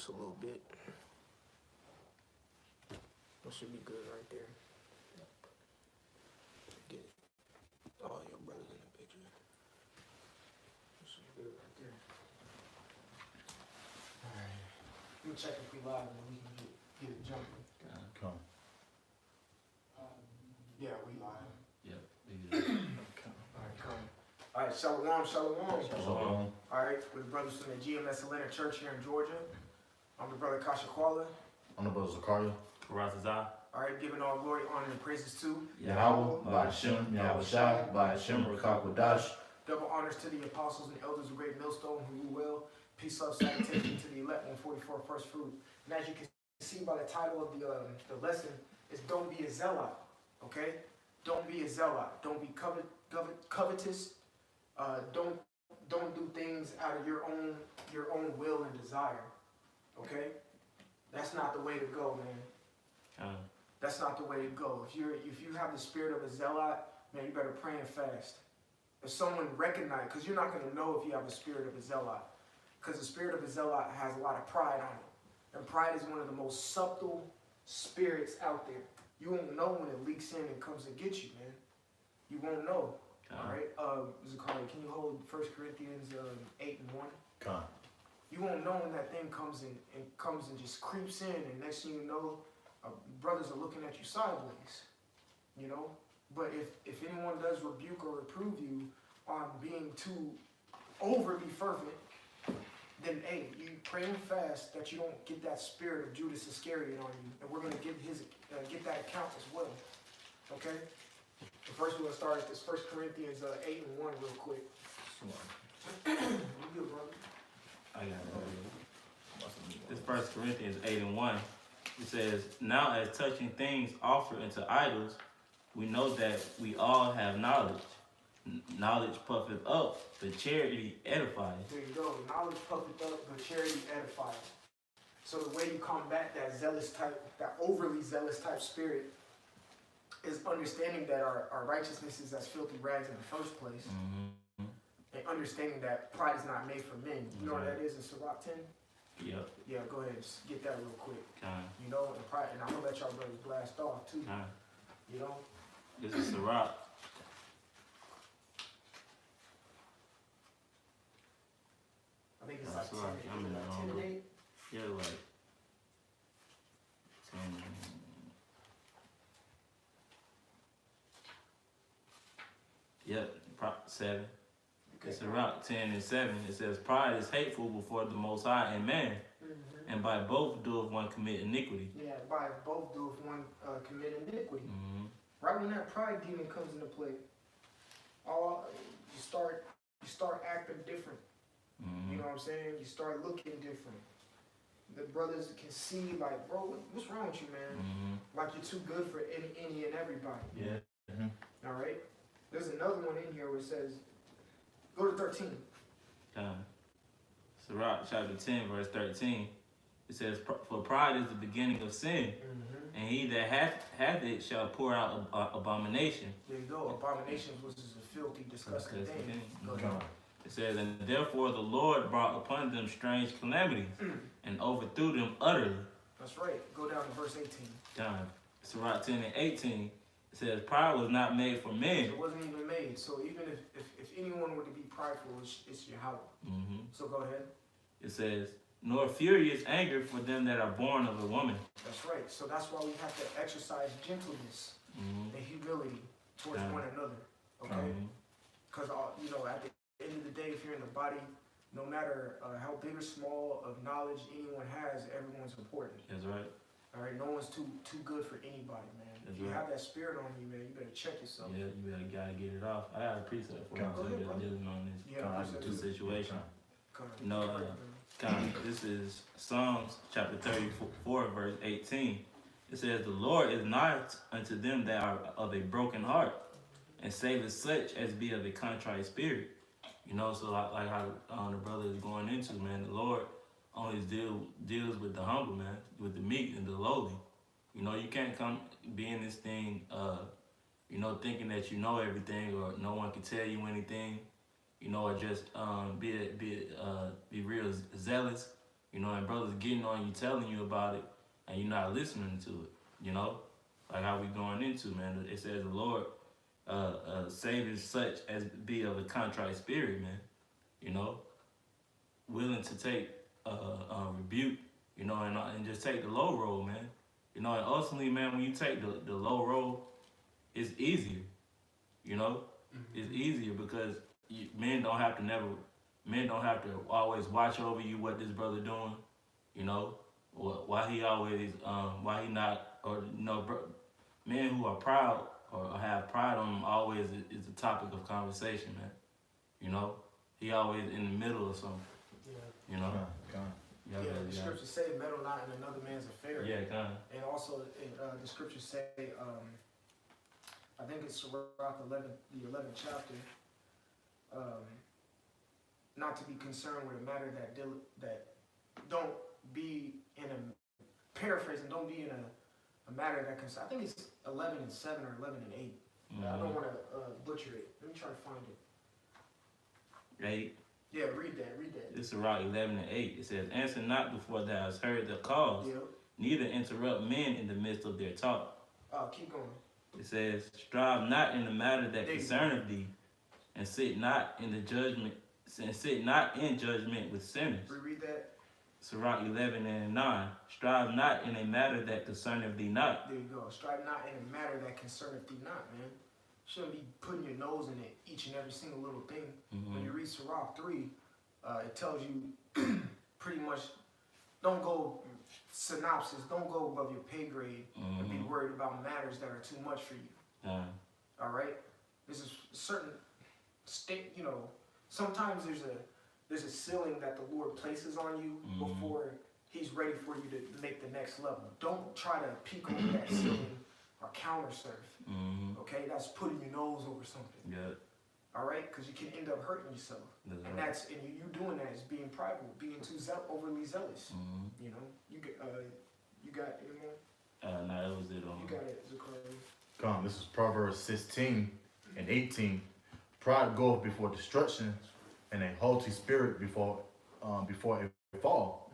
this a little bit. That should be good right there. Get all your brothers in the picture. That should be good right there. Alright. We'll check if we live and then we can get it jumping. Come. Yeah, we live. Yep. Alright, come. Alright, shalom, shalom. Shalom. Alright, we're the brothers from the GMS Atlanta Church here in Georgia. I'm the brother Kasha Kwala. I'm the brother Zakaria. Karazazah. Alright, giving all glory, honor, and praises to Yahweh, by Hashem, Yahweh Shai, by Hashem, Rakakwadash. double honors to the apostles and elders of Great Millstone who rule well. Peace, love, salutation to the elect 144 first fruit. And as you can see by the title of the lesson, is Don't Be a Zealot. Okay? Don't be a zealot. Don't be covetous. Don't do things out of your own will and desire. Okay? That's not the way to go, man. That's not the way to go. If you have the spirit of a zealot, man, you better pray and fast. If someone recognize, because you're not going to know if you have a spirit of a zealot, because the spirit of a zealot has a lot of pride on it, and pride is one of the most subtle spirits out there. You won't know when it leaks in and comes and gets you, man. You won't know. All right, Zakaria, can you hold 1 Corinthians 8:1? Come. You won't know when that thing comes in and just creeps in, and next thing you know, brothers are looking at you sideways, you know. But if anyone does rebuke or reprove you on being too overly fervent, then hey, you pray and fast that you don't get that spirit of Judas Iscariot on you, and we're going to get that account as well. Okay. So first we're going to start at this 1 Corinthians 8:1 real quick. You good, brother? I got it. This 1 Corinthians 8:1. It says, "Now as touching things offered unto idols, we know that we all have knowledge. Knowledge puffeth up, but charity edifies." There you go. Knowledge puffeth up, but charity edifies. So the way you combat that zealous type, that overly zealous type spirit, is understanding that our righteousness is as filthy rags in the first place, and understanding that pride is not made for men. You know what that is in Sirach 10? Yep. Yeah, go ahead and get that real quick. Kind. You know, and pride, and I'm gonna let y'all brothers blast off too. Kind. You know. This is Sirach. I think it's That's like right. 10, I'm in the wrong 10 and 8. Yeah, like 10. Yep, 7. Okay. It's Sirach 10:7. It says, "Pride is hateful before the Most High and man, and by both doeth one commit iniquity." Yeah, by both do if one commit iniquity. Mm-hmm. Right when that pride demon comes into play, you start acting different. Mm-hmm. You know what I'm saying? You start looking different. The brothers can see, like, bro, what's wrong with you, man? Mm-hmm. Like you're too good for any and everybody. Yeah. Mm-hmm. All right. There's another one in here where it says, go to 13. Sirach chapter 10, verse 13. It says, "For pride is the beginning of sin, and he that hath it shall pour out abomination." There you go. Abominations, which is a filthy, disgusting thing. Go Okay. ahead. It says, "And therefore the Lord brought upon them strange calamities, and overthrew them utterly." That's right. Go down to verse 18. Sirach 10:18. It says, "Pride was not made for men." It wasn't even made. So even if anyone were to be prideful, it's Yahweh. Mm-hmm. So go ahead. It says, "Nor furious anger for them that are born of a woman." That's right. So that's why we have to exercise gentleness and humility towards one another. Okay? Because, you know, at the end of the day, if you're in the body, no matter how big or small of knowledge anyone has, everyone's important. That's right. All right? No one's too good for anybody, man. That's if you right. have that spirit on you, man, you better check yourself. Yeah, you gotta get it off. I got a precept for you Go ahead, brother. dealing on this Yeah, situation. Come No, on. This is Psalms chapter 34, verse 18. It says, "The Lord is nigh unto them that are of a broken heart, and saveth such as be of a contrite spirit." You know, so like how the brother is going into, man, the Lord always deals with the humble, man, with the meek and the lowly. You know, you can't come be in this thing, you know, thinking that you know everything or no one can tell you anything. You know, or just be real zealous You know, and brothers getting on you, telling you about it, and you're not listening to it. You know, like how we going into, man. It says the Lord saves such as be of a contrite spirit, man. You know, willing to take rebuke, you know, and just take the low road, man. You know, and ultimately, man, when you take the low road, it's easier. You know, it's easier because men don't have to always watch over you what this brother doing. You know, why he always why he not, or you know, men who are proud or have pride on them always is a topic of conversation, man. You know, he always in the middle of something. Yeah. You know. Yeah, the scriptures say meddle not in another man's affair. Yeah, kind of. And also, the scriptures say, I think it's Sirach 11, the 11th chapter, not to be concerned with a matter that don't be in a, paraphrasing, don't be in a matter that concerns, I think it's 11 and 7 or 11 and 8. I don't want to butcher it. Let me try to find it. 8. Yeah, read that. This is Sirach 11 and 8. It says, "Answer not before thou hast heard the cause, Yeah. neither interrupt men in the midst of their talk." Keep going. It says, "Strive not in the matter that concerneth thee, and sit not in judgment with sinners." Reread that. Sirach 11 and 9. "Strive not in a matter that concerneth thee not." There you go. Strive not in a matter that concerneth thee not, man. Shouldn't be putting your nose in it, each and every single little thing. When you read Sirach 3, it tells you pretty much, don't go synopsis, don't go above your pay grade and be worried about matters that are too much for you. All right? There's a certain state, you know, sometimes there's a ceiling that the Lord places on you before he's ready for you to make the next level. Don't try to peek over that ceiling or counter surf. Okay? That's putting your nose over something. Yeah. All right? Because you can end up hurting yourself. That's And you doing that is being prideful, being too overly zealous. You know? You got any more? No, that was it. You got it, Zachariah. Come, this is Proverbs 16 and 18. Pride goeth before destruction, and a haughty spirit before a fall.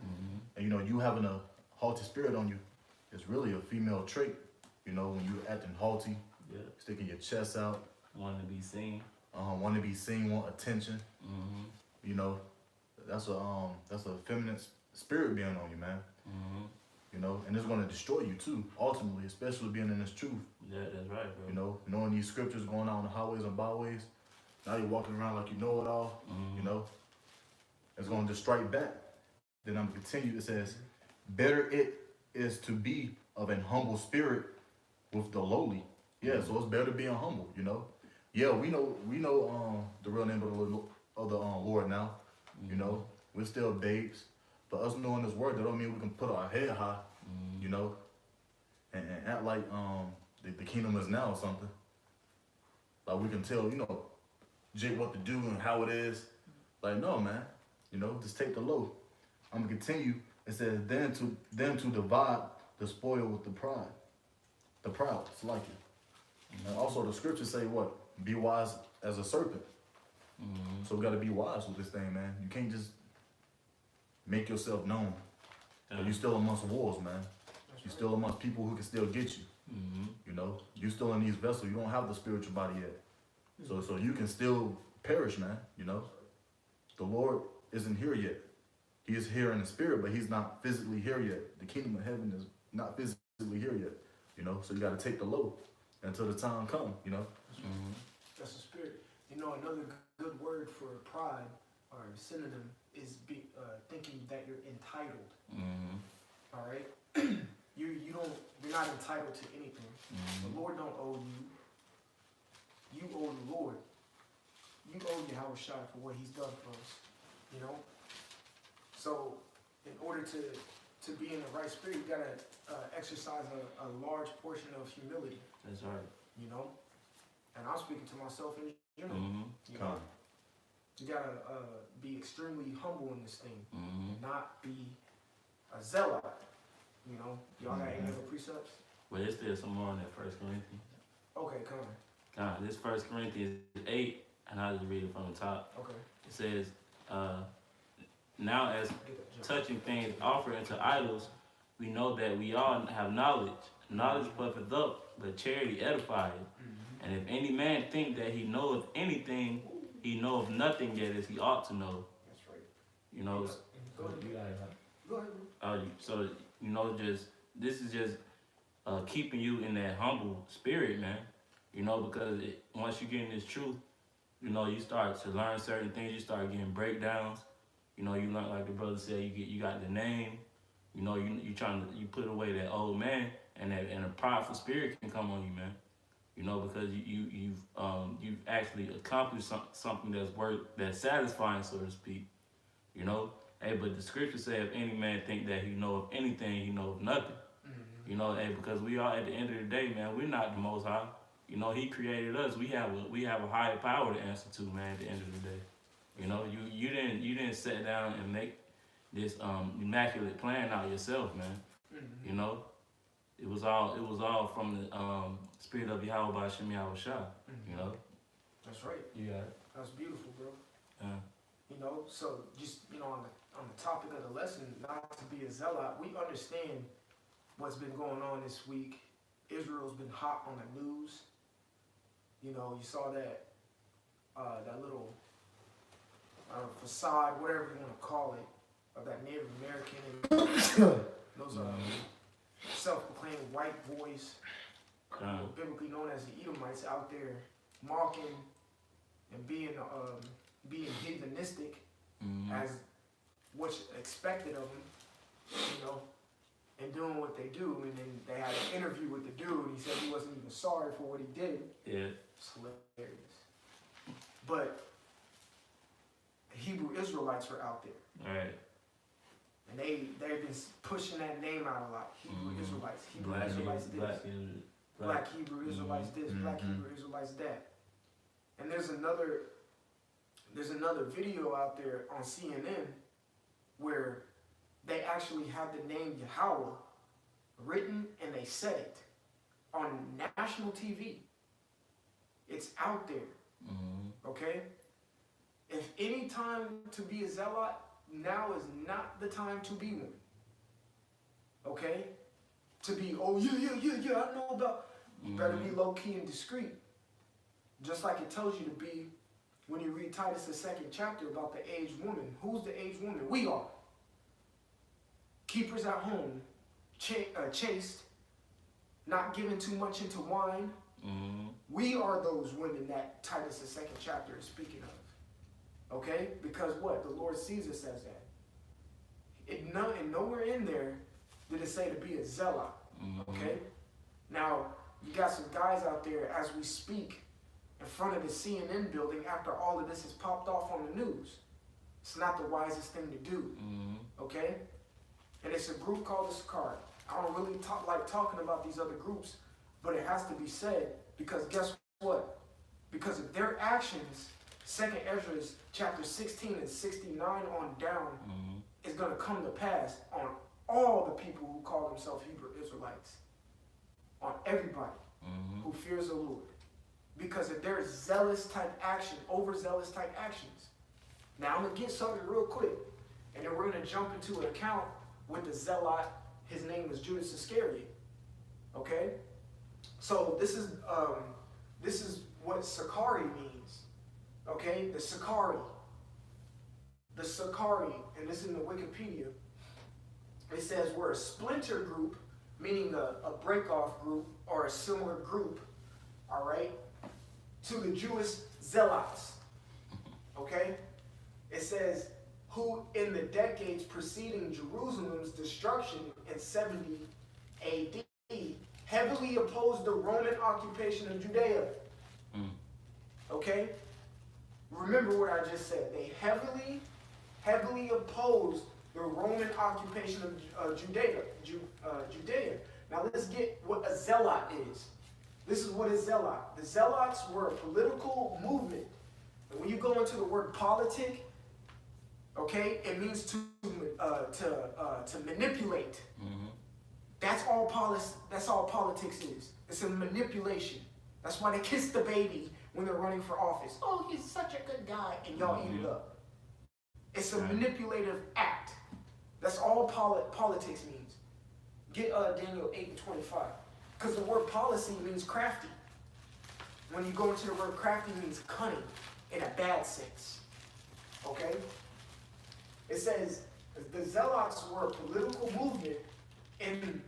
And you know, you having a haughty spirit on you is really a female trait. You know, when you acting haughty, sticking your chest out, wanting to be seen, want to be seen, want attention. You know, that's a feminine spirit being on you, man. You know, and it's going to destroy you too, ultimately, especially being in this truth. Yeah, that's right, bro. You know, knowing these scriptures going on the highways and byways, now you're walking around like you know it all. You know, it's going to just strike back. Then I'm going to continue. It says, "Better it is to be of an humble spirit with the lowly." Yeah, so it's better being humble. You know, yeah, we know the real name of the Lord now. You know, we're still babes, but us knowing this word, that don't mean we can put our head high. You know, and act like the kingdom is now or something. Like we can tell, you know, Jake what to do and how it is. Like, no, man. You know, just take the low. I'm gonna continue. It says, then to divide the spoil with the pride. The proud, it's like it. And also the scriptures say what? Be wise as a serpent. So we gotta be wise with this thing, man. You can't just make yourself known. You still amongst wolves, man. You still amongst people who can still get you. You know, you still in these vessels. You don't have the spiritual body yet. So you can still perish, man. You know, the Lord isn't here yet. He is here in the spirit, but he's not physically here yet. The kingdom of heaven is not physically here yet. You know, so you got to take the low until the time comes. You know. That's the spirit. You know, another good word for pride or synonym is thinking that you're entitled. All right. You're not entitled to anything. The Lord don't owe you. You owe the Lord. You owe Yahweh Shai for what he's done for us. You know? So, in order to be in the right spirit, you gotta exercise a large portion of humility. That's right. You know? And I'm speaking to myself in general. You know? You gotta be extremely humble in this thing. And not be a zealot. You know? Y'all got any other precepts? But there's still some more in that 1 Corinthians. Okay, come on. This 1 Corinthians 8, and I'll just read it from the top. Okay. It says, now as touching things offered unto idols, we know that we all have knowledge. Knowledge puffeth up, but charity edifieth. And if any man think that he knoweth anything, he knoweth nothing yet as he ought to know. That's right. You know, Go ahead. Go ahead. so you know, just this is just keeping you in that humble spirit, man. You know, because once you get in this truth, you know, you start to learn certain things. You start getting breakdowns. You know, you learn, like the brother said, you got the name. You know, you put away that old man, and a prideful spirit can come on you, man. You know, because you've actually accomplished something that's satisfying, so to speak. You know, hey, but the scripture says, if any man think that he know of anything, he know of nothing. You know, hey, because we are, at the end of the day, man, we're not the Most High. You know, He created us. We have a higher power to answer to, man. At the end of the day, you know, you didn't sit down and make this immaculate plan out yourself, man. You know, it was all from the spirit of Yahweh by Shem Yahweh Shah. You know. That's right. You got it. That's beautiful, bro. Yeah. You know, so just, you know, on the topic of the lesson, not to be a zealot, we understand what's been going on this week. Israel's been hot on the news. You know, you saw that little facade, whatever you want to call it, of that Native American, those self-proclaimed white boys, biblically known as the Edomites, out there mocking and being heathenistic as what's expected of them, you know, and doing what they do. And then they had an interview with the dude, and he said he wasn't even sorry for what he did. Yeah. It's hilarious. But Hebrew Israelites were out there. All right. And they've been pushing that name out a lot. Hebrew Israelites. Hebrew Black Israelites this. Black Hebrew Israelites this. Black Hebrew Israelites that. And there's another video out there on CNN where they actually have the name Yahweh written, and they said it on national TV. It's out there. Okay? If any time to be a zealot, now is not the time to be one. Okay? To be, oh yeah, I know about. You better be low-key and discreet. Just like it tells you to be when you read Titus, the 2nd chapter, about the aged woman. Who's the aged woman? We are. Keepers at home, chaste, not giving too much into wine. We are those women that Titus, the 2nd chapter, is speaking of. Okay? Because what? The Lord Caesar says that. And nowhere in there did it say to be a zealot. Okay? Now, you got some guys out there as we speak in front of the CNN building after all of this has popped off on the news. It's not the wisest thing to do. Okay? And it's a group called the Sakari. I don't really like talking about these other groups, but it has to be said, because guess what? Because of their actions, 2nd Ezra chapter 16 and 69 on down is going to come to pass on all the people who call themselves Hebrew Israelites. On everybody who fears the Lord. Because of their zealous type action, overzealous type actions. Now I'm going to get something real quick, and then we're going to jump into an account with the zealot. His name was Judas Iscariot. Okay? So this is what Sakari means. Okay? The Sakari. The Sakari, and this is in the Wikipedia. It says we're a splinter group, meaning a break-off group or a similar group, all right, to the Jewish zealots. Okay? It says, who in the decades preceding Jerusalem's destruction in 70 AD heavily opposed the Roman occupation of Judea. Okay? Remember what I just said. They heavily opposed the Roman occupation of Judea. Now let's get what a zealot is. This is what a zealot. The zealots were a political movement. And when you go into the word politic, okay, it means to manipulate. That's all politics is. It's a manipulation. That's why they kiss the baby when they're running for office. Oh, he's such a good guy, and y'all eat it up. It's a manipulative act. That's all politics means. Get Daniel 8:25. Because the word policy means crafty. When you go into the word crafty, it means cunning in a bad sense. Okay? It says the Zealots were a political movement in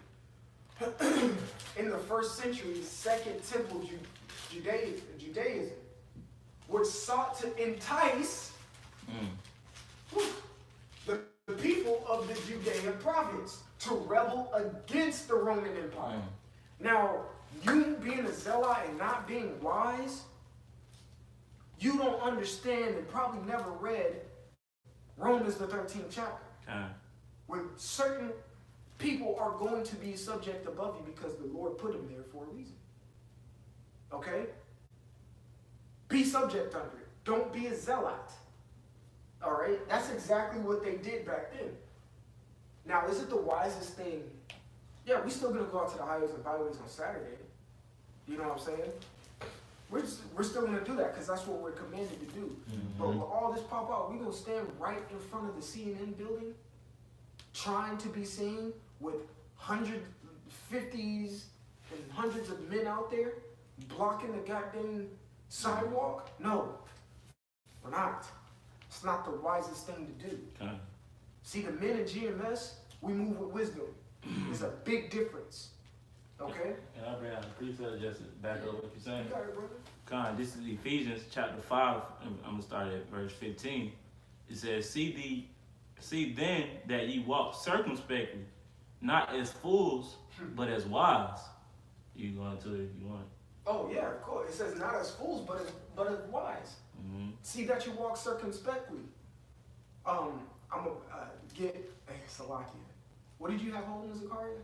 the first century, Second Temple Judaism, which sought to entice the people of the Judean province to rebel against the Roman Empire. Now, you being a zealot and not being wise, you don't understand and probably never read Romans the 13th chapter. When certain people are going to be subject above you because the Lord put them there for a reason. Okay? Be subject under it. Don't be a zealot. All right? That's exactly what they did back then. Now, is it the wisest thing? Yeah, we still going to go out to the highways and byways on Saturday. You know what I'm saying? We're still going to do that because that's what we're commanded to do. But when all this pop out, we're going to stand right in front of the CNN building trying to be seen with 150s and hundreds of men out there blocking the goddamn sidewalk? No, we're not. It's not the wisest thing to do. See, the men in GMS, we move with wisdom. There's a big difference. Okay? And I bring out the precept just to back up what you're saying. You got it, brother. This is Ephesians chapter 5. I'm gonna start at verse 15. It says, See then that ye walk circumspectly, not as fools, but as wise. You going to it if you want. Oh yeah, of course. It says not as fools, but as wise. See that you walk circumspectly. I'm gonna get Salakia. What did you have holding, Zakaria?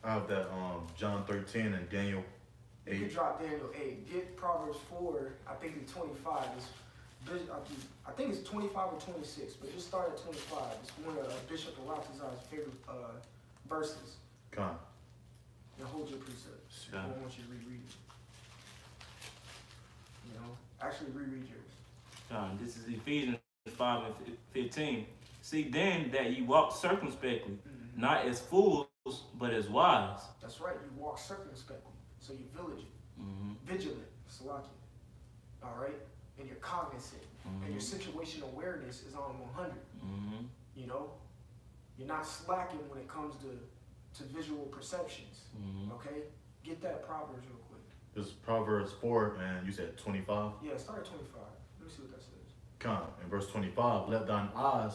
I have that John 13 and Daniel 8. You could drop Daniel 8. Get Proverbs 4. I think it's 25. I think it's 25 or 26, but just start at 25. It's one of Bishop Alatazar's favorite verses. Come. And hold your precepts. I don't want you to reread it. You know, actually reread yours. This is Ephesians 5 and 15. See then that ye walk circumspectly, not as fools, but as wise. That's right. You walk circumspectly. So you're vigilant, Salakia. All right? And you're cognizant. And your situational awareness is on 100. You know? You're not slacking when it comes to visual perceptions. Okay? Get that Proverbs real quick. It's Proverbs 4 and you said 25? Yeah, start at 25. Let me see what that says. Come. In verse 25, let thine eyes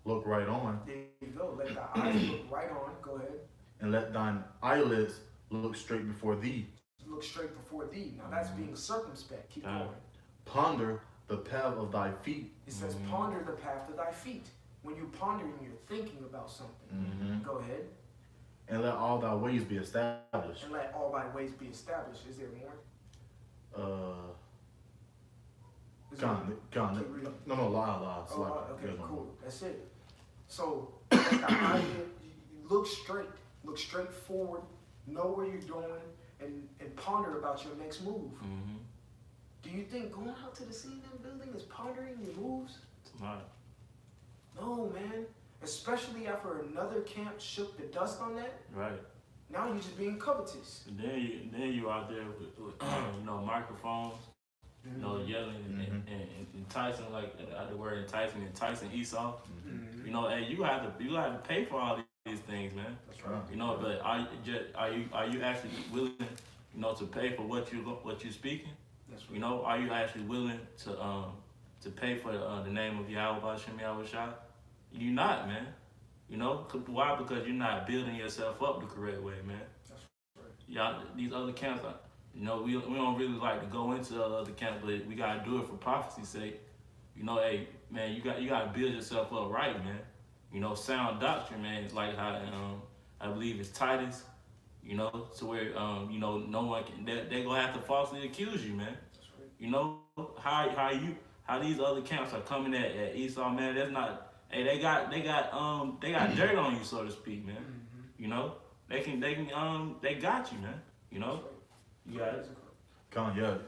look right on. There you go. Let thy eyes look right on. Go ahead. And let thine eyelids look straight before thee. Look straight before thee. Now that's being circumspect. Keep going. Ponder the path of thy feet. It says ponder the path of thy feet. When you're pondering, you're thinking about something. Go ahead. And let all thy ways be established. And let all thy ways be established. Is there more? No, lie. Oh, okay, cool. That's it. So, let the eyelid, look straight forward, know where you're going, and ponder about your next move. Do you think going out to the CNN building is pondering your moves? It's not. No, man. Especially after another camp shook the dust on that. Right. Now you're just being covetous. And then you out there with microphones, yelling and enticing, like the word enticing Esau. You know, hey, you have to pay for all these things, man. That's right. You know, but are you actually willing, to pay for what you're speaking? That's right. You know, are you actually willing to pay for the name of Yahweh Hashem Yahweh Shai? You're not, man. You know, why? Because you're not building yourself up the correct way, man. That's right. Y'all, these other camps, we don't really like to go into the other camps, but we gotta do it for prophecy's sake. You know, hey, man, you gotta build yourself up right, man. You know, sound doctrine, man. It's like how I believe it's Titus. You know, to where no one can. They gonna have to falsely accuse you, man. That's right. You know how these other camps are coming at Esau, man. That's not. Hey, they got dirt on you, so to speak, man. You know, they got you, man. You know, you got it.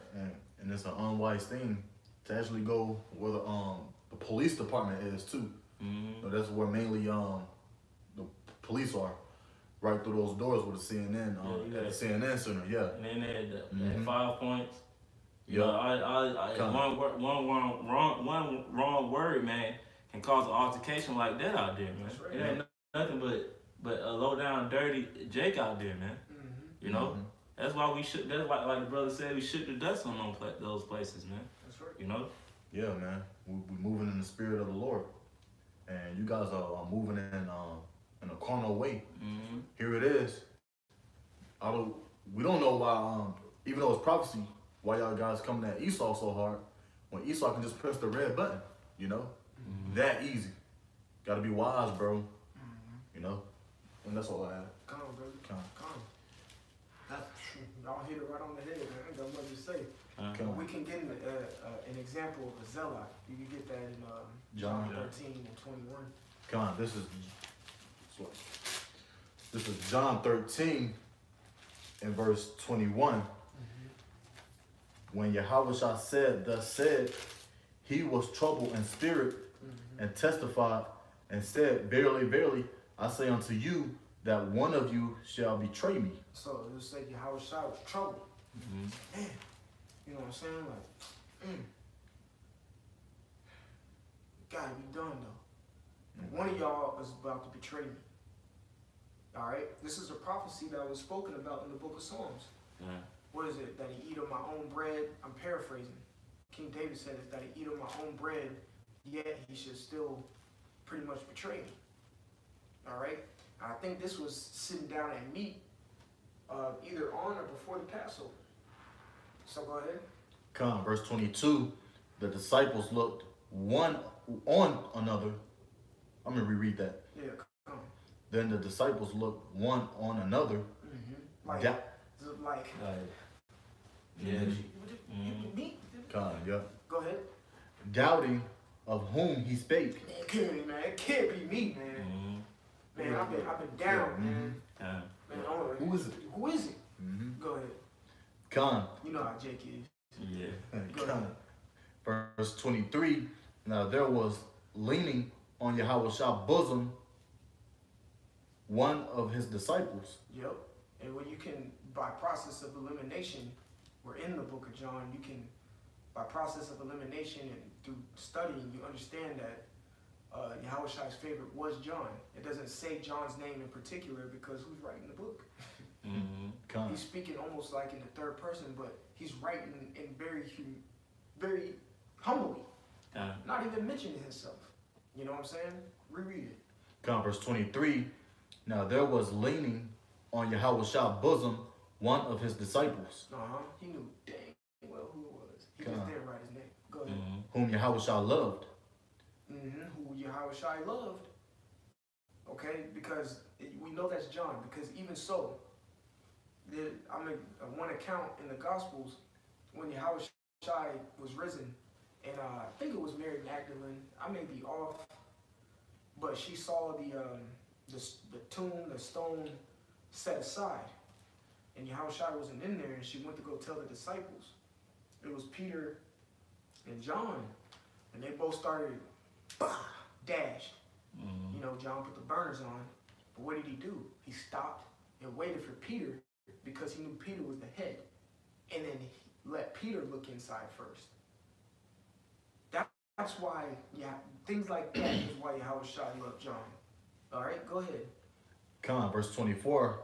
And it's an unwise thing to actually go where the police department is too. So that's where mainly the police are, right through those doors with the CNN at the CNN Center. Yeah. And then they had the 5 points. You Yeah. know, one wrong word, man, can cause an altercation like that out there, man. That's right. It ain't nothing but a low down, dirty Jake out there, man. You know, that's why we should. That's why, like the brother said, we shook the dust on those places, man. That's right. You know. Yeah, man. We moving in the spirit of the Lord, and you guys are moving in a carnal way. Here it is. We don't know why. Even though it's prophecy, why y'all guys coming at Esau so hard when Esau can just press the red button? You know, that easy. Got to be wise, bro. You know, and that's all I have. Come on, brother. Come. Y'all hit it right on the head, man. I ain't got much to say. We can get an example of a zealot. You can get that in John 13 and 21. Come on, this is John 13 and verse 21. When Yahushua thus said, he was troubled in spirit and testified and said, verily, verily, I say unto you that one of you shall betray me. So it was like Yahushua was troubled. Man, you know what I'm saying? Like, gotta be done though. One of y'all is about to betray me. All right? This is a prophecy that was spoken about in the book of Psalms. What is it? That he eat of my own bread. I'm paraphrasing. King David said it, that he eat of my own bread, yet he should still pretty much betray me. All right? I think this was sitting down at meat, either on or before the Passover. So go ahead. Come, verse 22. The disciples looked one on another. I'm going to reread that. Yeah, come. Then the disciples looked one on another. Like, Yeah. Meat? Come, yeah. Go ahead. Doubting of whom he spake. Man, it can't be me, man. Man, I've been down, man. Man, Who is it? Who is it? Go ahead. Come. You know how Jake is. Yeah. Go ahead. Verse 23. Now there was leaning on Yahushua's bosom one of his disciples. Yep. And when you can, by process of elimination, we're in the book of John, you can, by process of elimination and through studying, you understand that Yahushua's favorite was John. It doesn't say John's name in particular because who's writing the book? He's speaking almost like in the third person, but he's writing in very humbly, not even mentioning himself. You know what I'm saying? Reread it. Verse 23. Now there was leaning on Yahushua's bosom one of his disciples. He knew dang well who it was. He just didn't write his name. Go ahead. Whom Yahushua loved. Who Yahushua loved. Okay, because we know that's John. Because even so, one account in the Gospels when Yahushua was risen, and I think it was Mary Magdalene. I may be off, but she saw the tomb, the stone set aside, and Yahushua wasn't in there, and she went to go tell the disciples. It was Peter and John, and they both started dashed. You know, John put the burners on, but what did he do? He stopped and waited for Peter because he knew Peter was the head, and then he let Peter look inside first. That's why, things like that is why Yahushua loved John. All right, go ahead. Verse 24.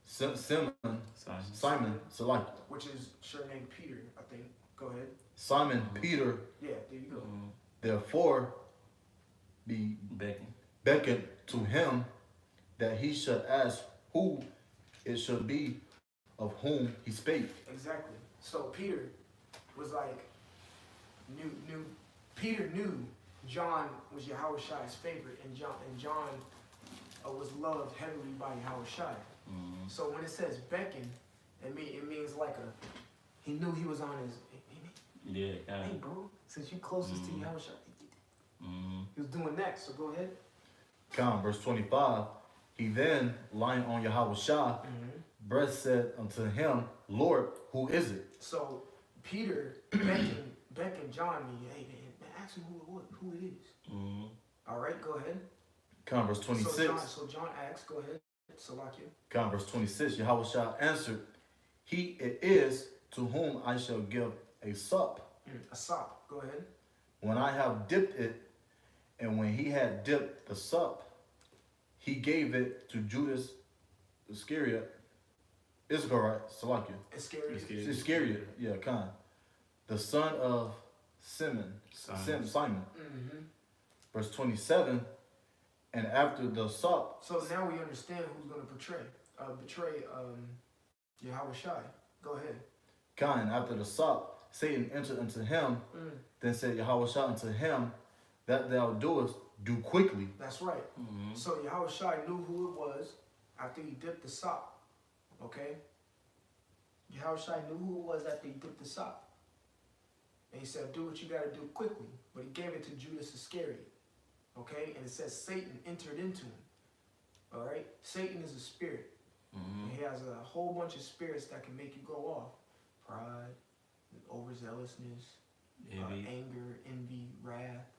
Simon, Select. Which is surnamed Peter, I think. Go ahead. Simon Peter. Yeah, there you go. Therefore, be beckoned to him that he should ask who it should be of whom he spake. Exactly. So Peter was like, Peter knew John was Yahushua's favorite, and John was loved heavily by Yahushua. So when it says beckon, it means like he knew he was on his. Hey, bro, since you closest to Yahushua, he was doing that. So go ahead. Verse 25. He then, lying on Yahushua, breast said unto him, Lord, who is it? So Peter beckoned John, hey man, ask him who it is. All right, go ahead. Verse 26. So John asks, go ahead, Salakia. Verse 26. Yahushua answered, He it is to whom I shall give a sup A sop, go ahead. when I have dipped it. And when he had dipped the sup, he gave it to Judas Iscariot. Salakia. Iscariot, yeah, the son of Simon. Simon. Mm-hmm. Verse 27, and after the sup. So now we understand who's going to betray Yahweh Shai. Go ahead. After the sup, Satan entered into him. Then said Yahweh Shai unto him, that thou doest, do quickly. That's right. Mm-hmm. So Yahweh Shai knew who it was after he dipped the sop. Okay? Yahweh Shai knew who it was after he dipped the sop. And he said, do what you got to do quickly. But he gave it to Judas Iscariot. Okay? And it says Satan entered into him. All right? Satan is a spirit. Mm-hmm. And he has a whole bunch of spirits that can make you go off. Pride, overzealousness, anger, envy, wrath,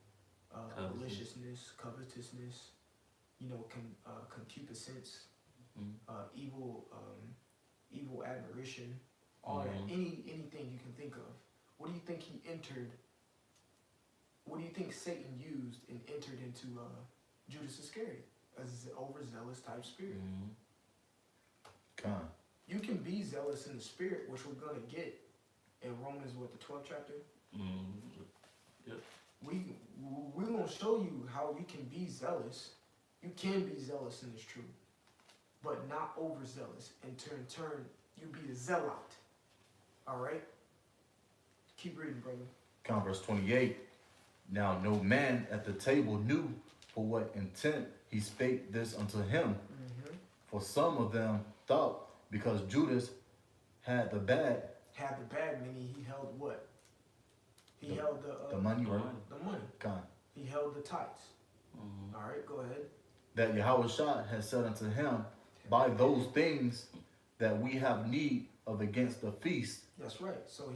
maliciousness, covetousness, concupiscence, evil admiration, all that, anything you can think of. What do you think he entered? What do you think Satan used and entered into Judas Iscariot? As an overzealous type spirit. You can be zealous in the spirit, which we're gonna get in Romans, the 12th chapter. Yep. We're gonna show you how you can be zealous. You can be zealous in this truth, but not overzealous. And in turn, you be a zealot. All right. Keep reading, brother. Verse 28. Now no man at the table knew for what intent he spake this unto him. For some of them thought, because Judas had the bag. Had the bag, meaning he held what? He held the money, right? The money. He held the tithes. All right, go ahead. That Yahweh Shai had said unto him, by those things that we have need of against the feast. That's right. So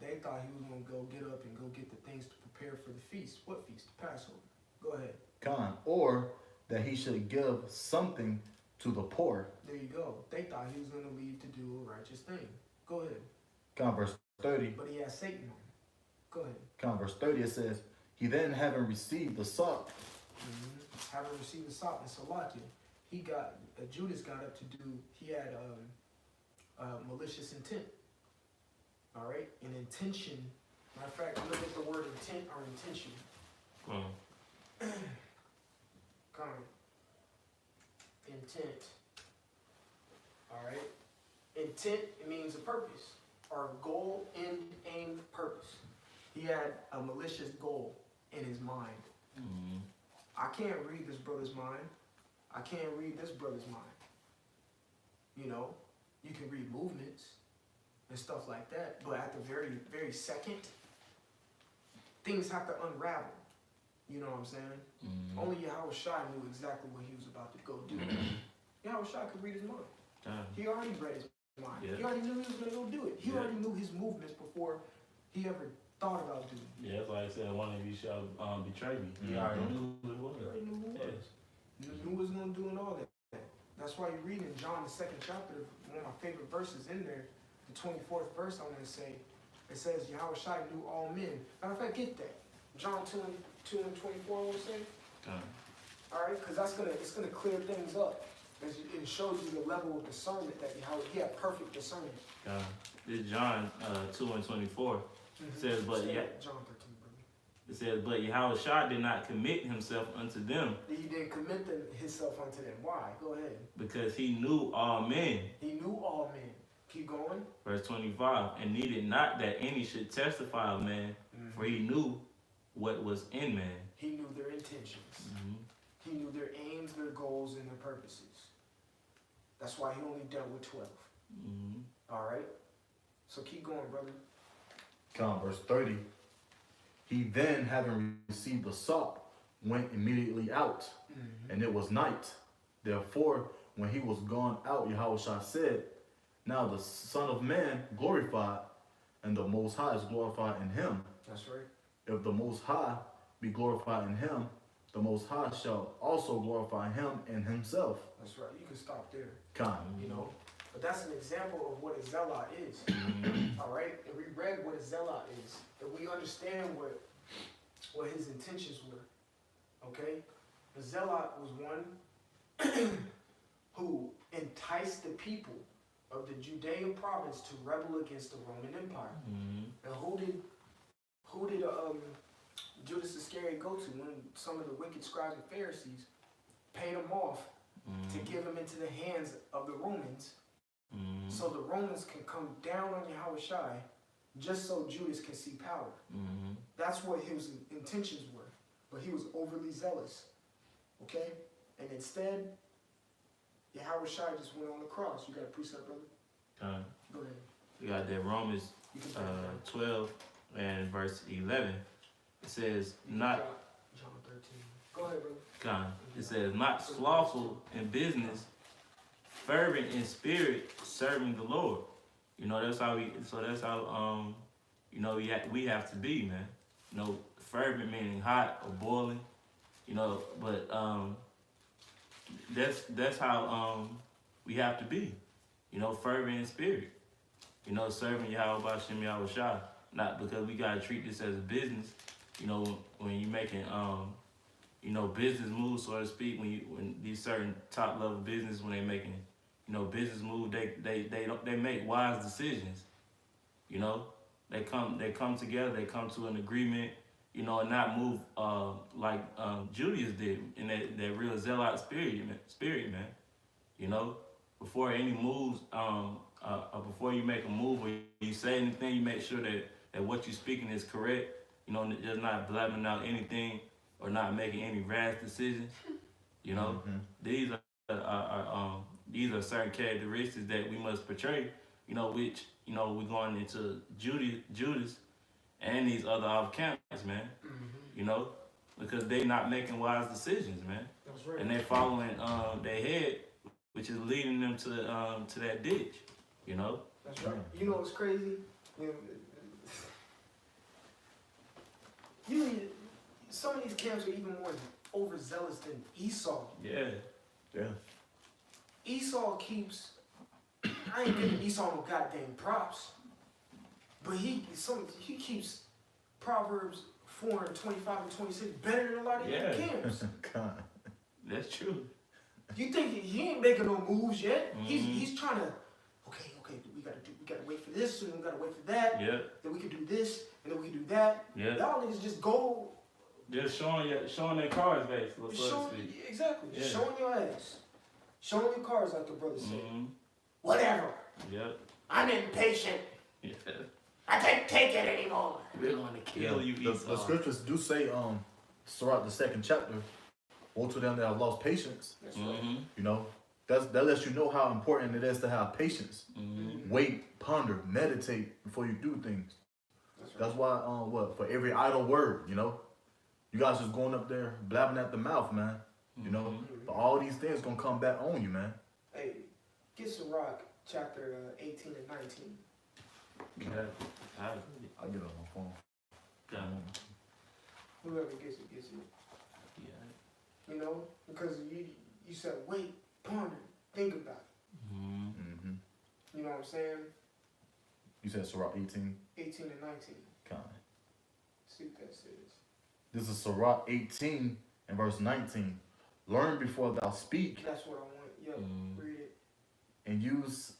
they thought he was going to go get up and go get the things to prepare for the feast. What feast? The Passover. Go ahead. Or that he should give something to the poor. There you go. They thought he was going to leave to do a righteous thing. Go ahead. Verse 30. But he had Satan on him. Go ahead. Verse 30, it says, he then having received the sup. Having received the sop in Salakia, Judas got up to do, he had malicious intent. All right? An intention. Matter of fact, look at the word intent or intention. Intent. All right? Intent, it means a purpose or goal, end, aim, purpose. He had a malicious goal in his mind. I can't read this brother's mind. I can't read this brother's mind. You can read movements and stuff like that, but at the very, very second, things have to unravel. You know what I'm saying? Only Yahweh Shai knew exactly what he was about to go do. Yahweh Shai could read his mind. He already read his mind. Yeah. He already knew he was going to go do it. He already knew his movements before he ever thought about doing it. Yeah, that's why I said one of you shall betray me. He already knew who it was. He already knew who it was. He knew what he was going to do and all that. That's why you read in John, the 2nd chapter, one of my favorite verses in there, the 24th verse, I want to say, it says, Yahweh Shai knew all men. Matter of fact, get that. John 2 and 24, I want to say. All right, because it's gonna clear things up. It shows you the level of discernment that he had perfect discernment. This John 2 and 24 says, but John 13, brother. It says, but Yahweh Shai did not commit himself unto them. He didn't commit himself unto them. Why? Go ahead. Because he knew all men. He knew all men. Keep going. Verse 25, and needed not that any should testify of man, for he knew what was in man. He knew their intentions. He knew their aims, their goals, and their purposes. That's why he only dealt with 12. All right? So keep going, brother. Verse 30. He then, having received the sup, went immediately out, and it was night. Therefore, when he was gone out, Yahweh Shai said, now the Son of Man glorified, and the Most High is glorified in him. That's right. If the Most High be glorified in him, the Most High shall also glorify him and himself. That's right. You can stop there. Kind. You know, but that's an example of what a zealot is. All right, and we read what a zealot is, and we understand what his intentions were. Okay, the zealot was one who enticed the people of the Judean province to rebel against the Roman Empire. And who did Judas Iscariot go to when some of the wicked scribes and Pharisees paid him off to give him into the hands of the Romans, so the Romans can come down on Yahushua, just so Judas can see power. That's what his intentions were, but he was overly zealous. Okay, and instead, Yahushua just went on the cross. You got a precept, brother? Go ahead. We got that Romans 12 and verse 11. It says, not John 13. Go ahead, brother. It says, not slothful in business, fervent in spirit, serving the Lord. You know, that's how you know, we have to be, man. You know, fervent meaning hot or boiling. You know, but that's how we have to be. You know, fervent in spirit. You know, serving Yahweh Shem Yahweh Shah. Not because we gotta treat this as a business. You know, when you're making you know, business moves, so to speak, when these certain top level business, when they're making, you know, business moves, they make wise decisions. You know, they come together, they come to an agreement, you know, and not move like Julius did in that real zealot spirit, man. You know, before any moves, before you make a move or you say anything, you make sure that what you're speaking is correct. You know, just not blabbing out anything or not making any rash decisions. You know, these are certain characteristics that we must portray. You know, which, you know, we're going into Judas and these other off campus, man. You know, because they not making wise decisions, man. That's right. And they're following their head, which is leading them to that ditch. You know. That's right. You know what's crazy? Some of these camps are even more overzealous than Esau. Yeah. Esau keeps. I ain't giving Esau no goddamn props, but he keeps Proverbs 4:25 and 26 better than a lot of these camps. That's true. You think he ain't making no moves yet? He's trying to. Okay, we gotta wait for this, and we gotta wait for that. Yeah. Then we can do this, and then we can do that. Yeah. Y'all niggas just go. Just showing their cards, basically. Exactly. Yeah. Showing your ass. Showing your cards, like the brother said. Whatever. Yep. I'm impatient. Yeah. I can't take it anymore. We're going to kill you, Esau. The scriptures do say, throughout the 2nd chapter, woe to them that have lost patience. That's right. You know, that lets you know how important it is to have patience. Wait, ponder, meditate before you do things. That's why, for every idle word, you know, you guys just going up there blabbing at the mouth, man. You know, but all these things gonna come back on you, man. Hey, get Sirach chapter 18 and 19. I'll get it on my phone. Whoever gets it, gets it. Yeah. You know, because you said wait, ponder, think about it. You know what I'm saying? You said Sirach 18? 18 and 19. Kind. See what that says. This is Sirach 18 and verse 19. Learn before thou speak. That's what I want. Yep. Read it. And use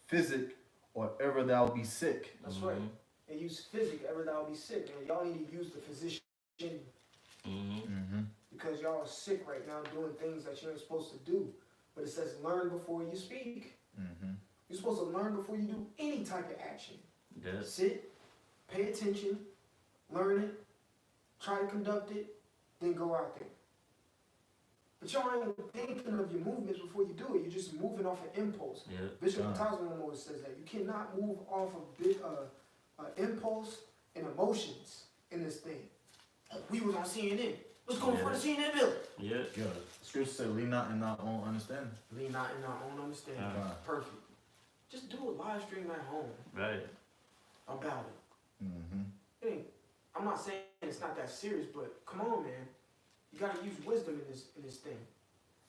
Physic. or ever thou be sick. That's right. And use physic ever thou be sick. Man, y'all need to use the physician. Because y'all are sick right now doing things that you ain't supposed to do. But it says learn before you speak. You're supposed to learn before you do any type of action. Yes. Sit, pay attention, learn it, try to conduct it, then go out there. But y'all ain't thinking of your movements before you do it. You're just moving off an impulse. Yeah. Bishop Tasman always says that. You cannot move off of impulse and emotions in this thing. We was on CNN. Let's go in front of CNN building. Yeah. Scripture said, lean not in our own understanding. Lean not in our own understanding. Perfect. Just do a live stream at home. Right. About it. I'm not saying it's not that serious, but come on, man. You gotta use wisdom in this thing.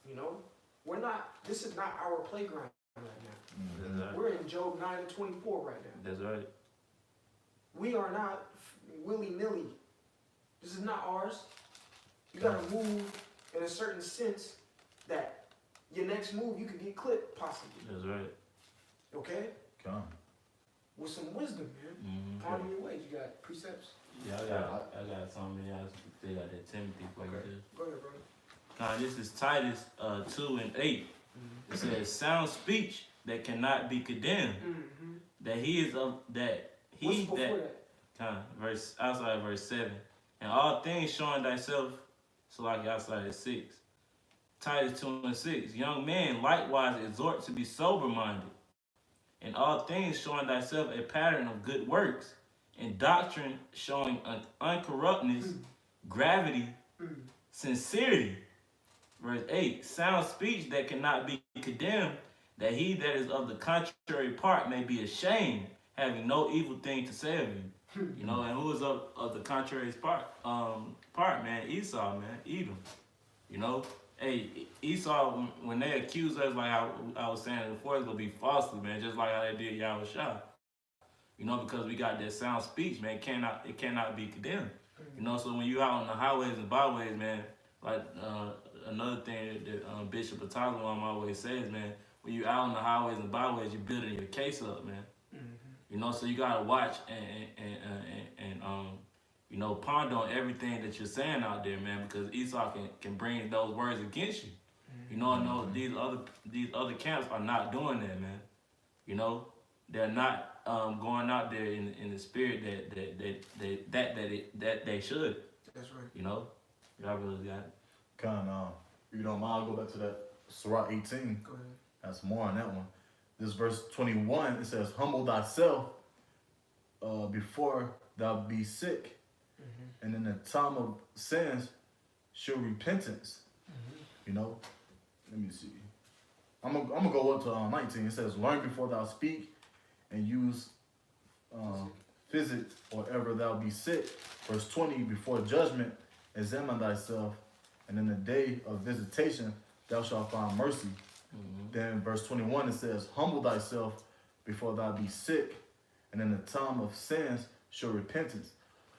You know, we're not. This is not our playground right now. That's right. We're in Job 9:24 right now. That's right. We are not willy-nilly. This is not ours. You gotta move in a certain sense that your next move you could get clipped possibly. That's right. Okay? Come. With some wisdom, man. Ponder your ways. You got precepts? Yeah, I got something else to figure out that Timothy for you too. Go ahead, brother. This is Titus 2:8. It says, "Sound speech that cannot be condemned, that he is of that he What's before that." Verse outside verse 7, and all things showing thyself. So like outside at 6. Titus 2:6. Young men likewise exhort to be sober minded, and all things showing thyself a pattern of good works, and doctrine showing uncorruptness, gravity, sincerity. Verse 8, sound speech that cannot be condemned, that he that is of the contrary part may be ashamed, having no evil thing to say of you. You know, and who is of the contrary part, man? Esau, man, Edom. You know, hey, Esau, when they accuse us, like I was saying before, it's gonna be falsely, man, just like how they did Yahushua. You know, because we got that sound speech, man, it cannot be condemned. You know, so when you out on the highways and byways, man, like another thing that Bishop Atagwan always says, man, when you out on the highways and byways, you're building your case up, man. You know, so you gotta watch and you know, ponder on everything that you're saying out there, man, because Esau can bring those words against you. You know, I know these other camps are not doing that, man. You know, they're not going out there in the spirit that they should. That's right. You know, y'all really got it. Kind of, you don't mind, I'll go back to that Surah 18. Go ahead. That's more on that one. This verse 21, it says, humble thyself before thou be sick. And in the time of sins, show repentance. You know, let me see. I'm gonna go up to 19. It says, learn before thou speak and use physic or ever thou be sick. Verse 20, before judgment, examine thyself, and in the day of visitation, thou shalt find mercy. Then verse 21, it says, humble thyself before thou be sick, and in the time of sins, show repentance.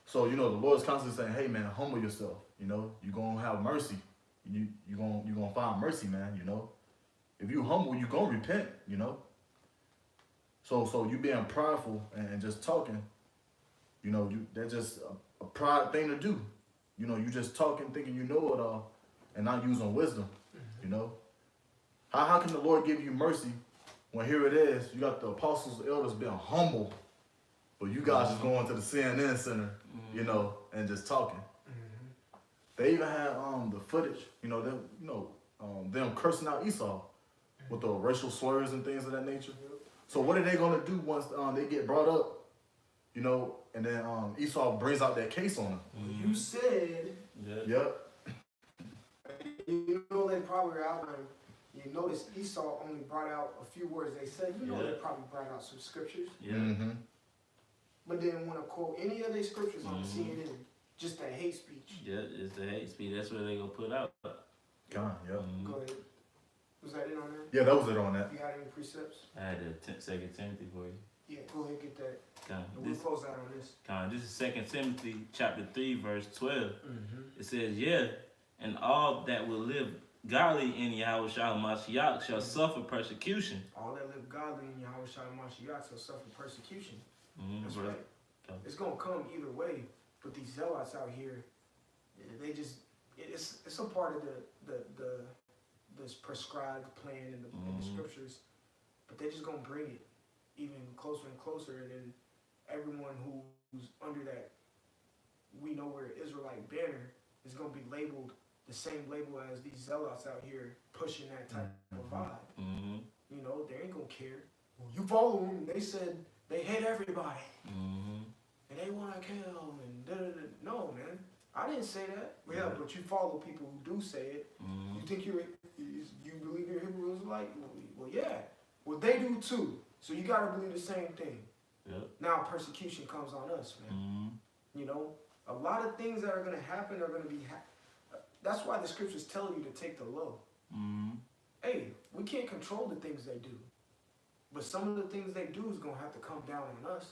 So, you know, the Lord's constantly saying, hey, man, humble yourself. You know, you're going to have mercy. You're gonna find mercy, man, you know. If you humble, you're going to repent, you know. So you being prideful and just talking, you know, that's just a pride thing to do. You know, you just talking, thinking you know it all, and not using wisdom, you know. How can the Lord give you mercy when here it is, you got the apostles, the elders being humble, but you guys just going to the CNN center, you know, and just talking. They even had the footage, you know, them cursing out Esau with the racial slurs and things of that nature. So what are they gonna do once they get brought up, you know, and then Esau brings out that case on them? You said. Yep. You know they probably outlined. You notice Esau only brought out a few words they said. You know they probably brought out some scriptures. But didn't want to quote any of their scriptures on CNN. Just that hate speech. Yeah, it's the hate speech. That's what they gonna put out. Go ahead. Was that it on there? Yeah, that was it on that. You got any precepts? I had the 2 Timothy for you. Yeah, go ahead, get that. And we'll This, close out on this. this is 2 Timothy chapter 3, verse 12. It says, yeah, and all that will live godly in Yahushua Mashiach shall suffer persecution. All that live godly in Yahushua Mashiach shall suffer persecution. That's Right. right. It's gonna come either way. But these zealots out here, they just it's a part of this prescribed plan in the scriptures. But they're just gonna bring it even closer and closer, and then everyone who's under that we know we're Israelite banner is gonna be labeled the same label as these zealots out here pushing that type of vibe. You know, they ain't gonna care. You follow them, they said they hate everybody. And they want to kill and da-da-da. No, man. I didn't say that. Yeah, but you follow people who do say it. You think you believe you're Hebrew Israelite? Well, yeah. Well, they do too. So you got to believe the same thing. Now persecution comes on us, man. You know, a lot of things that are going to happen are going to be That's why the scriptures tell you to take the low. Mm-hmm. Hey, we can't control the things they do, but some of the things they do is gonna have to come down on us.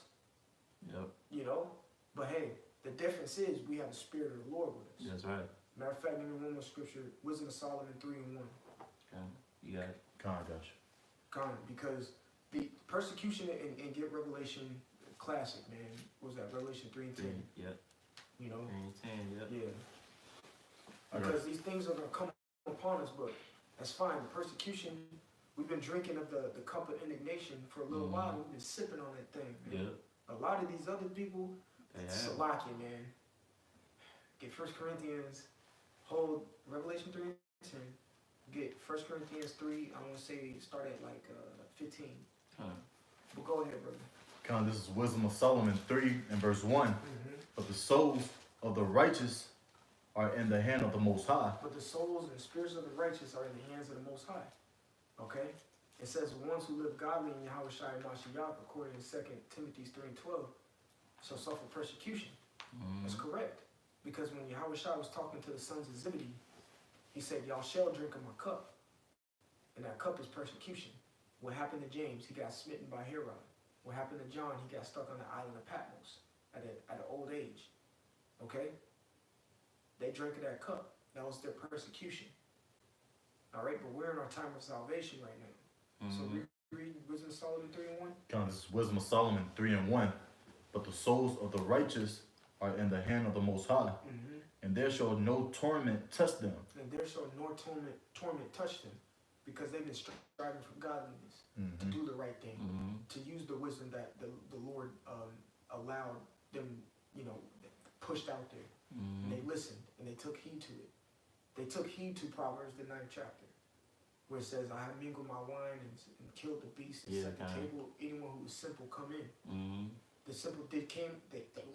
Yep. You know, but hey, the difference is we have the Spirit of the Lord with us. That's right. Matter of fact, give me one more scripture, Wisdom of Solomon 3:1. Okay. You got it. Gosh. Because the persecution and get Revelation classic, man. What was that? Revelation 3:10. Yep. You know? 10, yep. Yeah. I got Because these things are gonna come upon us, but that's fine. The persecution, we've been drinking of the cup of indignation for a little while. We've been sipping on that thing, man. Yep. A lot of these other people, They it's have. Salaki, man. Get 1 Corinthians, hold Revelation 3:10. Get 1 Corinthians 3, I want to say start at like 15. Huh. But go ahead, brother. Con, this is Wisdom of Solomon 3 and verse 1. But the souls of the righteous are in the hand of the Most High. But the souls and the spirits of the righteous are in the hands of the Most High. Okay? It says the ones who live godly in Yahweh Shai and Mashiach, according to 2 Timothy 3:12, shall suffer persecution. That's correct. Because when Yahweh Shai was talking to the sons of Zebedee, he said, y'all shall drink of my cup. And that cup is persecution. What happened to James? He got smitten by Herod. What happened to John? He got stuck on the island of Patmos at an old age. Okay? They drank of that cup. That was their persecution. All right, but we're in our time of salvation right now. So we read Wisdom of Solomon 3:1. Con, this is Wisdom of Solomon 3 and 1. But the souls of the righteous are in the hand of the Most High, and there shall no torment test them. And there shall no torment touch them, because they've been striving for godliness, to do the right thing, to use the wisdom that the Lord allowed them, you know, pushed out there. And they listened, and they took heed to it. They took heed to Proverbs, the 9th chapter, where it says, I have mingled my wine and killed the beast and set the table. Anyone who was simple come in. The simple they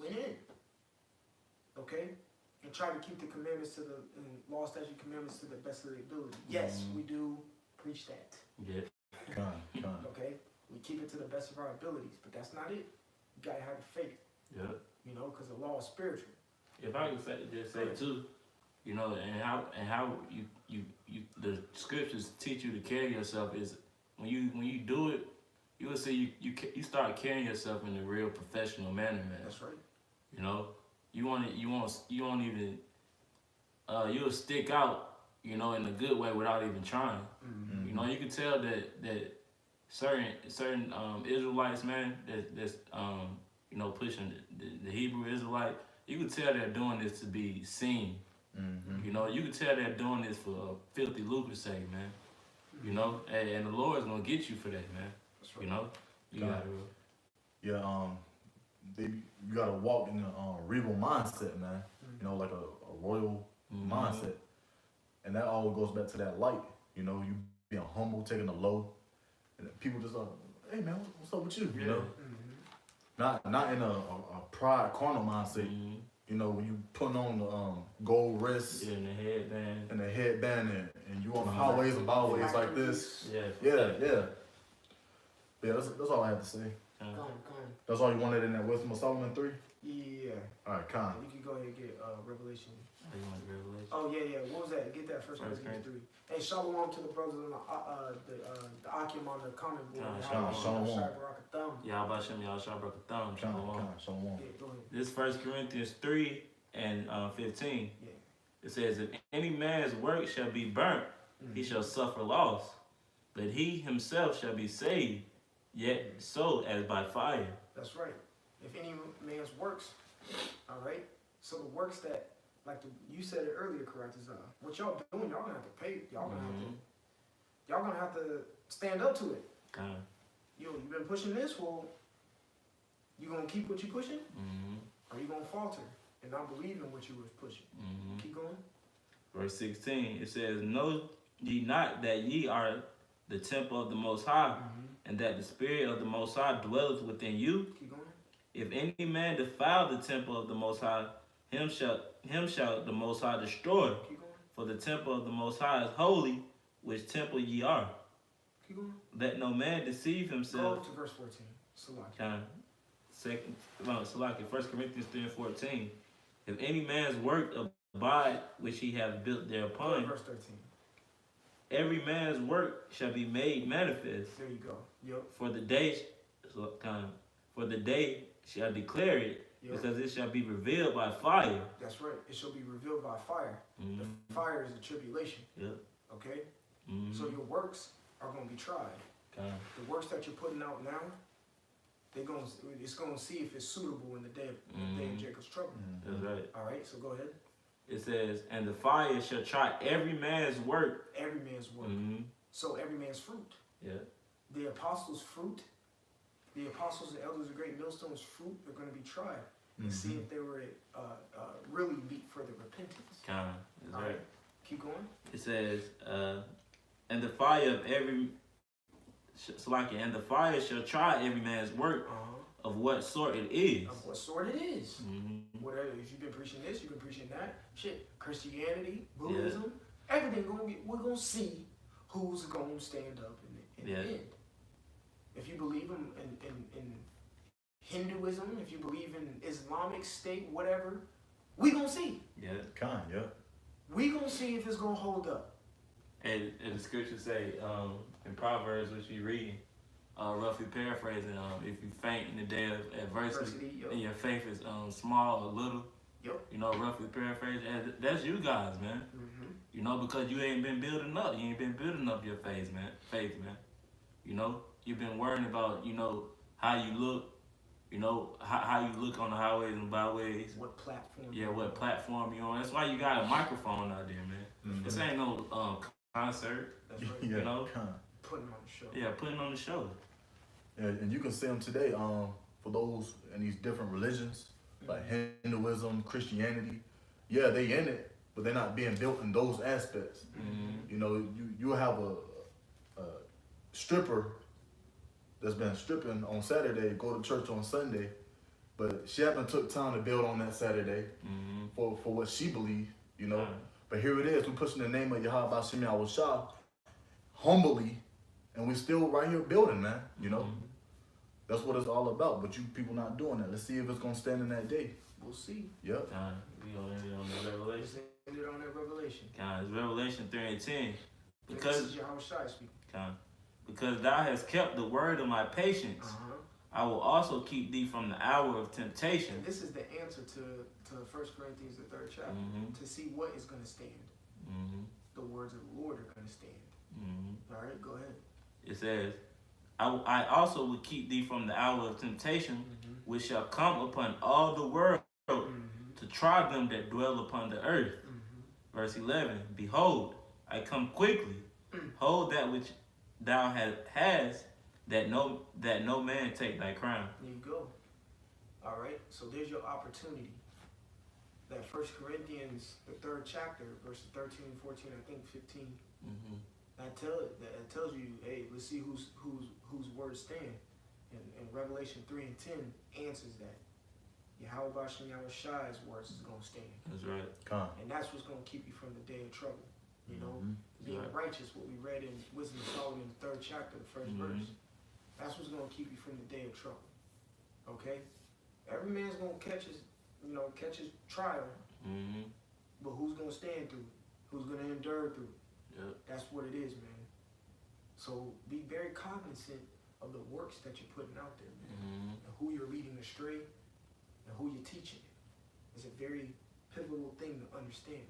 went in. Okay? And try to keep the commandments and law, statute, commandments to the best of their ability. Yes, we do preach that. Yeah. Con. Okay? We keep it to the best of our abilities, but that's not it. You gotta have the faith. Yep. You know, because the law is spiritual. If I could just say too, you know, and how you the scriptures teach you to carry yourself is when you do it, you will see you start carrying yourself in a real professional manner, man. That's right. You know, you won't even you'll stick out, you know, in a good way without even trying. You know, you can tell that certain Israelites, man, that's you know, pushing the Hebrew Israelite, you can tell they're doing this to be seen. You know, you can tell they're doing this for filthy lucre's sake, man. You know, and the Lord's gonna get you for that, man. That's right. You know, You gotta walk in a regal mindset, man. You know, like a royal mindset, and that all goes back to that light. You know, you being humble, taking the low, and people just like, hey man, what's up with you? You know, not in a pride, carnal mindset. You know, when you putting on the gold wrists and the headband, and you on the highways and byways like this. Yeah. That's all I had to say. Come on. That's all you wanted in that Wisdom of Solomon 3? Yeah. All right, Con. We can go ahead and get Revelation. Oh, you want the Revelation? Oh, yeah. What was that? Get that First Corinthians 3. Hey, shalom to the brothers on the Akim on the comment board. Shalom. Y'all about Shem, y'all Shabbat Thumb. Shalom. Shalom. Yeah, go ahead. This 1 Corinthians 3 and 15. Yeah. It says, if any man's work shall be burnt, he shall suffer loss, but he himself shall be saved, yet so as by fire. That's right. If any man's works, all right. So the works that, like you said it earlier, correct? Is what y'all doing? Y'all gonna have to pay. Y'all gonna have to stand up to it. You've been pushing this. Well, you gonna keep what you pushing, or you gonna falter and not believe in what you was pushing? Keep going. Verse 16. It says, know ye not that ye are the temple of the Most High, and that the Spirit of the Most High dwelleth within you? Keep going. If any man defile the temple of the Most High, him shall the Most High destroy. Keep going. For the temple of the Most High is holy, which temple ye are. Keep going. Let no man deceive himself. Go to verse 14. Salaki, 1 Corinthians 3 and 14. If any man's work abide which he hath built thereupon. Verse 13. Every man's work shall be made manifest. There you go. Yep. For the day shall declare it, Yep. because it shall be revealed by fire. That's right. It shall be revealed by fire. Mm-hmm. The fire is the tribulation. Yep. Okay? Mm-hmm. So your works are going to be tried. The works that you're putting out now, it's going to see if it's suitable in the day of Jacob's trouble. That's right. All right, so go ahead. It says, and the fire shall try every man's work. Every man's work. Mm-hmm. So every man's fruit. Yeah. The apostles' fruit, the apostles and elders of great millstones' fruit are going to be tried and see if they were really meet for the repentance. That's All right. Keep going. It says, and the fire of every and the fire shall try every man's work of what sort it is. Of what sort it is. Mm-hmm. Whatever. If you've been preaching this, you've been preaching that. Shit. Christianity, Buddhism, everything we're gonna see who's gonna stand up in the end. If you believe in Hinduism, if you believe in Islamic State, whatever, we gonna see. We gonna see if it's gonna hold up. And the scriptures say in Proverbs, which you read, roughly paraphrasing, if you faint in the day of adversity, and your faith is small or little, you know, roughly paraphrasing, and that's you guys, man. You know, because you ain't been building up. You ain't been building up your faith, man. You know, you've been worrying about, you know, how you look, you know, how you look on the highways and byways. What platform? Yeah, what platform you on. That's why you got a microphone out there, man. This ain't no concert. That's right. You know? Putting on the show. Yeah, putting on the show. Yeah, and you can see them today, for those in these different religions, like Hinduism, Christianity. Yeah, they in it, but they're not being built in those aspects. You know, you have a stripper that's been stripping on Saturday, go to church on Sunday, but she haven't took time to build on that Saturday for what she believed, you know. But here it is, we pushing the name of Yahweh Bashim Yahushua humbly, and we still right here building, man, you know. That's what it's all about, but you people not doing that. Let's see if it's going to stand in that day. We'll see. Yep. We gonna end it on that Revelation. End it on that Revelation. It's Revelation 3 and 10. This is Yahushua speaking. Because thou hast kept the word of my patience, I will also keep thee from the hour of temptation. And this is the answer to 1 Corinthians, the 3rd chapter, to see what is going to stand. The words of the Lord are going to stand. All right, go ahead. It says, I also will keep thee from the hour of temptation, which shall come upon all the world to try them that dwell upon the earth. Verse 11, behold, I come quickly. Hold that which thou hast, that no man take thy crown. There you go. All right, so there's your opportunity. That 1 Corinthians, the 3rd chapter, verses 13, 14, I think 15. That tells you, hey, let's see whose words stand. And Revelation 3 and 10 answers that. Yahweh Bashim Yahushua's words is going to stand. That's right. And that's what's going to keep you from the day of trouble. You know, being righteous, what we read in Wisdom of Solomon, the 3rd chapter, the 1st verse. That's what's going to keep you from the day of trouble. Okay? Every man's going to catch his trial. But who's going to stand through it? Who's going to endure through it? That's what it is, man. So be very cognizant of the works that you're putting out there, man. And who you're leading astray and who you're teaching. It's a very pivotal thing to understand.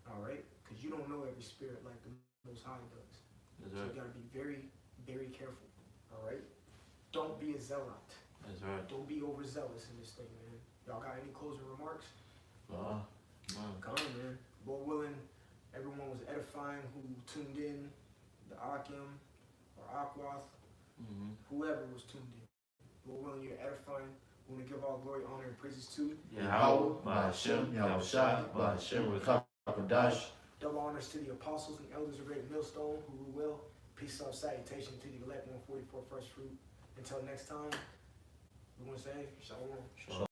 All right? Because you don't know every spirit like the Most High does. That's so right. you got to be very, very careful. All right? Don't be a zealot. That's right. Don't be overzealous in this thing, man. Y'all got any closing remarks? Come on, man. Lord willing, everyone was edifying who tuned in, the Akim or Akwath, whoever was tuned in. Lord willing, you're edifying. We want to give all glory, honor, and praises to Yahweh, Ba'ashem, Yahushua, Ba'ashem, Rakakadash. Double honors to the apostles and elders of Great Millstone who rule well. Peace, love, salutation to the elect 144 first fruit. Until next time, we want to say, Shalom.